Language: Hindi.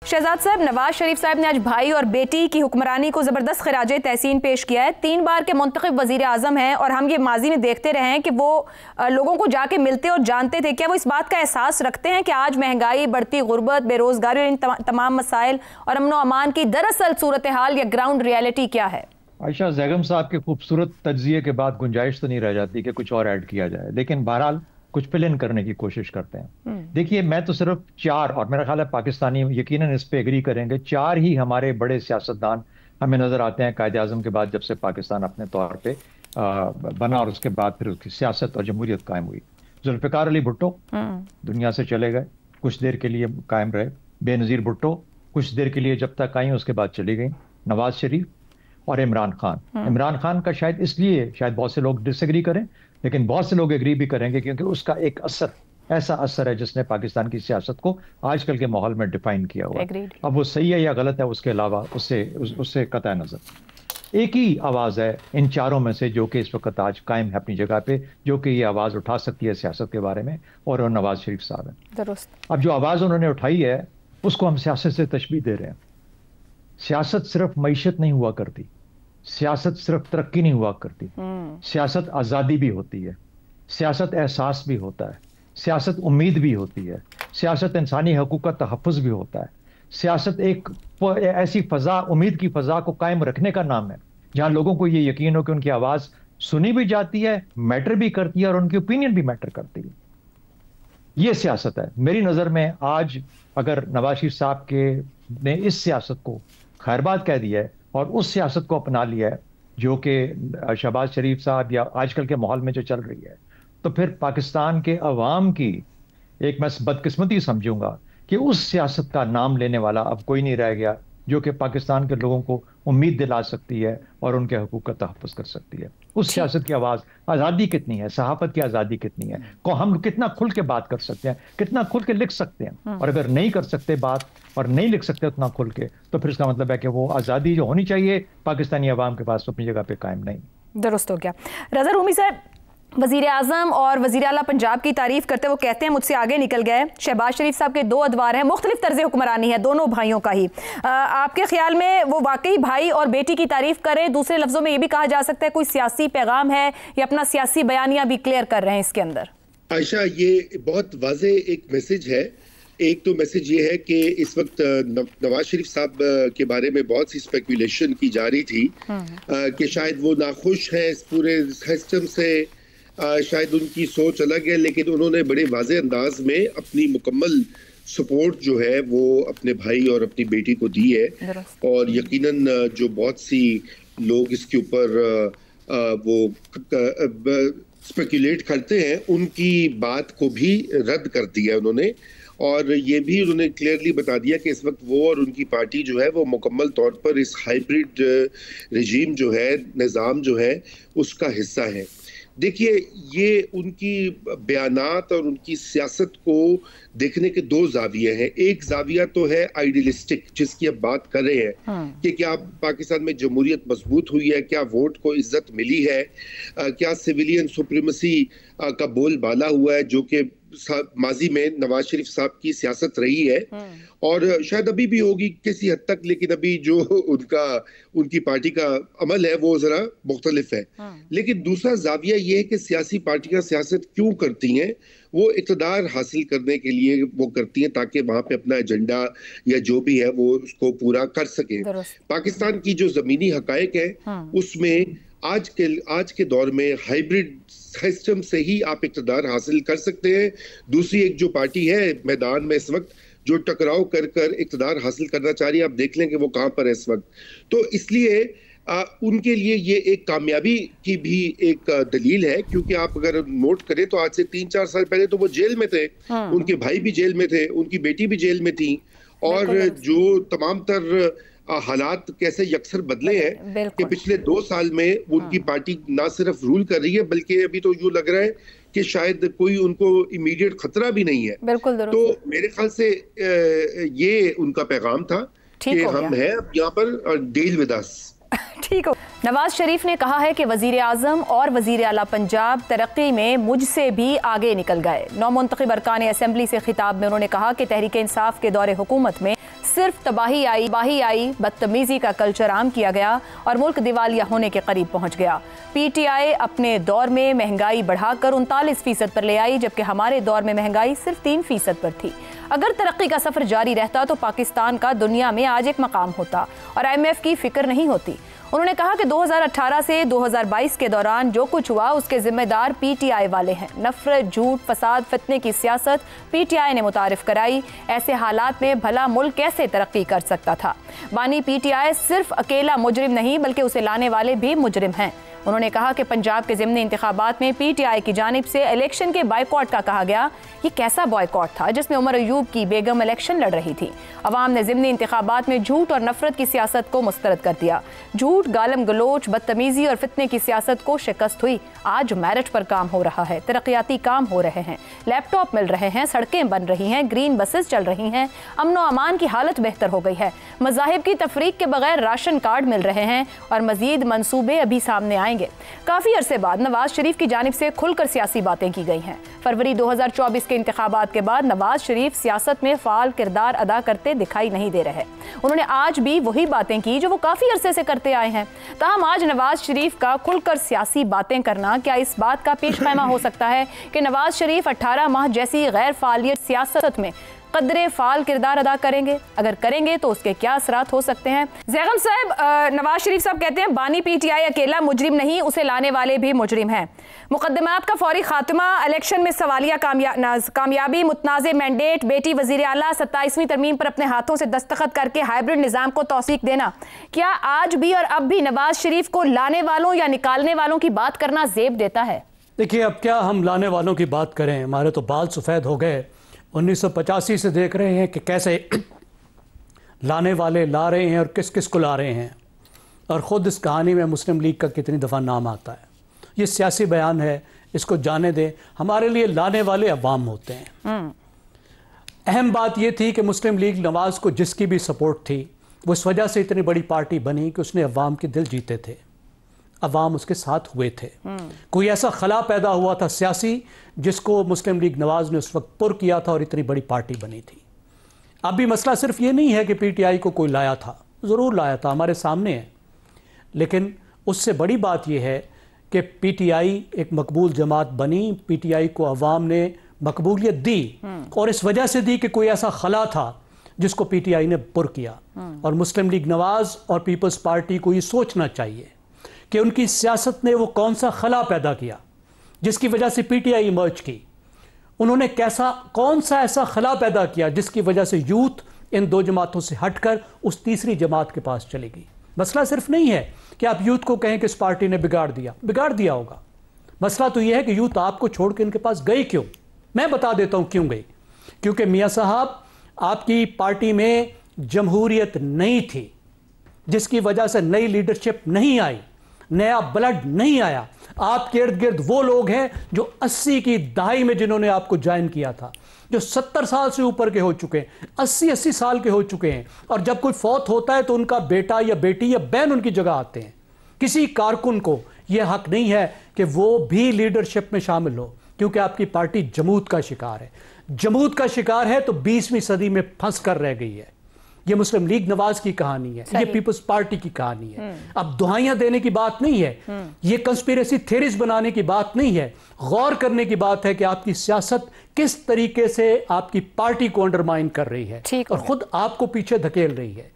शहजाद साहब, नवाज शरीफ साहब ने आज भाई और बेटी की हुक्मरानी को ज़बरदस्त खिराजे तहसीन पेश किया है। 3 बार के मुंतखब वज़ीर आज़म हैं और हम ये माजी में देखते रहे हैं कि वो लोगों को जाके मिलते और जानते थे। क्या वो इस बात का एहसास रखते हैं कि आज महंगाई, बढ़ती गुर्बत, बेरोज़गारी और इन तमाम मसाइल और अमन व अमान की दरअसल सूरत हाल या ग्राउंड रियलिटी क्या है? आयशा ज़ैगम साहब के खूबसूरत तज्जिए के बाद गुंजाइश तो नहीं रह जाती कि कुछ और ऐड किया जाए, लेकिन बहरहाल कुछ फिल इन करने की कोशिश करते हैं। देखिए, मैं तो सिर्फ 4, और मेरा ख्याल है पाकिस्तानी यकीनन इस पे एग्री करेंगे, 4 ही हमारे बड़े सियासतदान हमें नजर आते हैं कायदे आज़म के बाद, जब से पाकिस्तान अपने तौर पे बना और उसके बाद फिर उसकी सियासत और जमहूरियत कायम हुई। जुल्फ़िकार अली भुट्टो दुनिया से चले गए, कुछ देर के लिए कायम रहे। बेनज़ीर भुट्टो कुछ देर के लिए जब तक आई, उसके बाद चली गई। नवाज शरीफ और इमरान खान। इमरान खान का शायद इसलिए बहुत से लोग डिसएग्री करें, लेकिन बहुत से लोग एग्री भी करेंगे क्योंकि उसका एक असर, ऐसा असर है जिसने पाकिस्तान की सियासत को आजकल के माहौल में डिफाइन किया हुआ है। अब वो सही है या गलत है, उसके अलावा उससे कतई नजर एक ही आवाज़ है इन चारों में से जो कि इस वक्त आज कायम है अपनी जगह पे, जो कि ये आवाज़ उठा सकती है सियासत के बारे में, और वो नवाज शरीफ साहब है। अब जो आवाज़ उन्होंने उठाई है उसको हम सियासत से तशबीह दे रहे हैं। सियासत सिर्फ मईशत नहीं हुआ करती, सियासत सिर्फ तरक्की नहीं हुआ करती, सियासत आज़ादी भी होती है, सियासत एहसास भी होता है, सियासत उम्मीद भी होती है, सियासत इंसानी हकूक़ का तहफ़्फ़ुज़ भी होता है। सियासत एक ऐसी फ़ज़ा, उम्मीद की फ़ज़ा को कायम रखने का नाम है जहाँ लोगों को ये यकीन हो कि उनकी आवाज़ सुनी भी जाती है, मैटर भी करती है और उनकी ओपिनियन भी मैटर करती है। ये सियासत है मेरी नज़र में। आज अगर नवाज शरीफ साहब ने इस सियासत को खैरबाद कह दिया है और उस सियासत को अपना लिया है जो कि शहबाज शरीफ साहब या आजकल के माहौल में जो चल रही है, तो फिर पाकिस्तान के अवाम की एक मैं बदकिस्मती समझूंगा कि उस सियासत का नाम लेने वाला अब कोई नहीं रह गया जो कि पाकिस्तान के लोगों को उम्मीद दिला सकती है और उनके हकूक़ का तहफ़्फ़ुज़ कर सकती है। उस सियासत की आवाज़, आज़ादी कितनी है, सहाफ़त की आज़ादी कितनी है, को हम कितना खुल के बात कर सकते हैं, कितना खुल के लिख सकते हैं, और अगर नहीं कर सकते बात और नहीं लिख सकते उतना खुल के, तो फिर इसका मतलब है कि वो आज़ादी जो होनी चाहिए पाकिस्तानी अवाम के पास तो अपनी जगह पे कायम नहीं। दुरुस्त हो गया। रज़ा रूमी साहब, वज़ीर आज़म और वज़ीर आला पंजाब की तारीफ़ करते वो कहते हैं मुझसे आगे निकल गए। शहबाज शरीफ साहब के 2 अदवार हैं, मुख्तलिफ तर्ज़ हुक्मरानी है दोनों भाइयों का ही। आपके ख्याल में वो वाकई भाई और बेटी की तारीफ़ करें? दूसरे लफ्ज़ों में ये भी कहा जा सकता है कोई सियासी पैगाम है या अपना सियासी बयानिया भी क्लियर कर रहे हैं इसके अंदर? आयशा, ये बहुत वाज़े एक मैसेज है। एक तो मैसेज ये है कि इस वक्त नवाज शरीफ साहब के बारे में बहुत सी स्पेकुलेशन की जा रही थी कि शायद वो नाखुश हैं इस पूरे सिस्टम से, शायद उनकी सोच अलग है, लेकिन उन्होंने बड़े वाज़े अंदाज में अपनी मुकम्मल सपोर्ट जो है वो अपने भाई और अपनी बेटी को दी है। और यकीनन जो बहुत सी लोग इसके ऊपर वो स्पेकुलेट करते हैं उनकी बात को भी रद्द कर दिया उन्होंने, और ये भी उन्होंने क्लियरली बता दिया कि इस वक्त वो और उनकी पार्टी जो है वो मुकम्मल तौर पर इस हाइब्रिड रजीम जो है, निज़ाम जो है, उसका हिस्सा है। देखिए, ये उनकी बयानात और उनकी सियासत को देखने के 2 जाविये हैं। एक जाविया तो है आइडियलिस्टिक, जिसकी अब बात कर रहे हैं कि क्या पाकिस्तान में जमहूरियत मजबूत हुई है, क्या वोट को इज्जत मिली है, क्या सिविलियन सुप्रीमेसी का बोलबाला हुआ है जो कि माजी में नवाज शरीफ साहब की सियासत रही है और शायद अभी भी होगी किसी हद तक, लेकिन अभी जो उनकी पार्टी का अमल है वो जरा मुख्तलिफ है। लेकिन दूसरा जाविया ये है कि सियासी पार्टियां सियासत क्यों करती हैं? वो इक़्तिदार हासिल करने के लिए वो करती हैं ताकि वहां पे अपना एजेंडा या जो भी है वो उसको पूरा कर सके। पाकिस्तान की जो जमीनी हकायक है उसमें आज के दौर में हाइब्रिड सिस्टम से ही आप इक़्तिदार हासिल कर सकते हैं। दूसरी एक जो पार्टी है मैदान में इस वक्त जो टकराव कर इक़्तिदार हासिल करना चाह रही है, आप देख लें कि वो कहां पर है इस वक्त। तो इसलिए उनके लिए ये एक कामयाबी की भी एक दलील है, क्योंकि आप अगर नोट करें तो आज से 3-4 साल पहले तो वो जेल में थे, उनके भाई भी जेल में थे, उनकी बेटी भी जेल में थी, और जो तमाम तर हालात कैसे यकसर बदले हैं कि पिछले 2 साल में उनकी पार्टी ना सिर्फ रूल कर रही है बल्कि अभी तो यूं लग रहा है कि शायद कोई उनको इमीडिएट खतरा भी नहीं है। तो मेरे ख्याल से ये उनका पैगाम था कि हम हैं अब यहाँ पर, डील विद अस। ठीक हो। नवाज शरीफ ने कहा है कि वजीर आजम और वजीर आला पंजाब तरक्की में मुझसे भी आगे निकल गए। नौ मुंतखब अरकान असेंबली से खिताब में उन्होंने कहा कि तहरीक इंसाफ के दौरे हुकूमत में सिर्फ तबाही आई, बदतमीजी का कल्चर आम किया गया और मुल्क दिवालिया होने के करीब पहुंच गया। पीटीआई अपने दौर में महंगाई बढ़ाकर 39% पर ले आई, जबकि हमारे दौर में महंगाई सिर्फ 3% पर थी। अगर तरक्की का सफर जारी रहता तो पाकिस्तान का दुनिया में आज एक मकाम होता और IMF की फिक्र नहीं होती। उन्होंने कहा कि 2018 से 2022 के दौरान जो कुछ हुआ उसके जिम्मेदार पीटीआई वाले हैं। नफरत, झूठ, फसाद, फितने की सियासत पीटीआई ने मुतारिफ कराई। ऐसे हालात में भला मुल्क कैसे तरक्की कर सकता था? बानी पीटीआई सिर्फ अकेला मुजरिम नहीं बल्कि उसे लाने वाले भी मुजरिम हैं। उन्होंने कहा कि पंजाब के ज़िमनी इंतखाबात में पीटीआई की जानिब से इलेक्शन के बायकॉट का कहा गया। ये कैसा बॉयकॉट था जिसमें उमर अयूब की बेगम इलेक्शन लड़ रही थी? अवाम ने ज़िमनी इंतखाबात में झूठ और नफरत की सियासत को मुस्तरद कर दिया। झूठ, गालम गलोच, बदतमीजी और फितने की सियासत को शिकस्त हुई। आज मेरिट पर काम हो रहा है, तरक्याती काम हो रहे हैं, लैपटॉप मिल रहे हैं, सड़कें बन रही हैं, ग्रीन बसेस चल रही हैं, अमन व अमान की हालत बेहतर हो गई है, मज़ाहिब की तफरीक के बगैर राशन कार्ड मिल रहे हैं और मजीद मंसूबे अभी सामने आएंगे। काफी अरसे बाद नवाज शरीफ की जानिब से खुलकर सियासी बातें की गई हैं। फरवरी 2024 के इंतखाबात के बाद नवाज शरीफ सियासत में फाल किरदार अदा करते दिखाई नहीं दे रहे। उन्होंने आज भी वही बातें की जो वो काफी अरसे से करते आए हैं। ताहम आज नवाज शरीफ का खुलकर सियासी बातें करना क्या इस बात का पेश ख़ैमा हो सकता है कि नवाज शरीफ 18 माह जैसी गैर फालियत सियासत में कदरे फाल किरदार अदा करेंगे? अगर करेंगे तो उसके क्या असरात हो सकते हैं? ज़ैगम साहब, नवाज शरीफ साहब कहते हैं बानी पीटीआई अकेला मुजरिम नहीं, उसे लाने वाले भी मुजरिम हैं। मुकदमात का फौरी खात्मा, इलेक्शन में सवालिया कामयाबी, मुतनाज़ मैंडेट, बेटी वज़ीर आला, 27वीं तरमीम पर अपने हाथों से दस्तखत करके हाइब्रिड निज़ाम को तौसीक देना, क्या आज भी और अब भी नवाज शरीफ को लाने वालों या निकालने वालों की बात करना ज़ेब देता है? देखिए, अब क्या हम लाने वालों की बात करें, हमारे तो बाल सफ़ेद हो गए। 1985 से देख रहे हैं कि कैसे लाने वाले ला रहे हैं और किस किस को ला रहे हैं, और ख़ुद इस कहानी में मुस्लिम लीग का कितनी दफ़ा नाम आता है। ये सियासी बयान है, इसको जाने दें। हमारे लिए लाने वाले अवाम होते हैं। अहम बात ये थी कि मुस्लिम लीग नवाज़ को जिसकी भी सपोर्ट थी वो इस वजह से इतनी बड़ी पार्टी बनी कि उसने अवाम के दिल जीते थे, अवाम उसके साथ हुए थे। कोई ऐसा खला पैदा हुआ था सियासी जिसको मुस्लिम लीग नवाज ने उस वक्त पुर किया था और इतनी बड़ी पार्टी बनी थी। अभी मसला सिर्फ ये नहीं है कि पीटीआई को कोई लाया था, ज़रूर लाया था, हमारे सामने है, लेकिन उससे बड़ी बात यह है कि पीटीआई एक मकबूल जमात बनी, पीटीआई को अवाम ने मकबूलियत दी और इस वजह से दी कि कोई ऐसा खला था जिसको पीटीआई ने पुर किया। और मुस्लिम लीग नवाज और पीपल्स पार्टी को ये सोचना चाहिए कि उनकी सियासत ने वो कौन सा खला पैदा किया जिसकी वजह से पीटीआई इमर्ज की। उन्होंने कौन सा ऐसा खला पैदा किया जिसकी वजह से यूथ इन दो जमातों से हटकर उस तीसरी जमात के पास चली गई। मसला सिर्फ नहीं है कि आप यूथ को कहें कि इस पार्टी ने बिगाड़ दिया होगा। मसला तो यह है कि यूथ आपको छोड़ के इनके पास गई क्यों। मैं बता देता हूं क्यों गई। क्योंकि मियाँ साहब, आपकी पार्टी में जमहूरियत नहीं थी, जिसकी वजह से नई लीडरशिप नहीं आई, नया ब्लड नहीं आया। आपके इर्द गिर्द वो लोग हैं जो 80 की दहाई में जिन्होंने आपको ज्वाइन किया था, जो 70 साल से ऊपर के हो चुके हैं, 80 साल के हो चुके हैं, और जब कोई फौत होता है तो उनका बेटा या बेटी या बहन उनकी जगह आते हैं। किसी कारकुन को यह हक नहीं है कि वो भी लीडरशिप में शामिल हो, क्योंकि आपकी पार्टी जमूत का शिकार है। जमूत का शिकार है तो 20वीं सदी में फंस कर रह गई है। ये मुस्लिम लीग नवाज की कहानी है, ये पीपल्स पार्टी की कहानी है। अब दुहाइयां देने की बात नहीं है, ये कंस्पिरेसी थ्योरीज बनाने की बात नहीं है, गौर करने की बात है कि आपकी सियासत किस तरीके से आपकी पार्टी को अंडरमाइन कर रही है और खुद आपको पीछे धकेल रही है।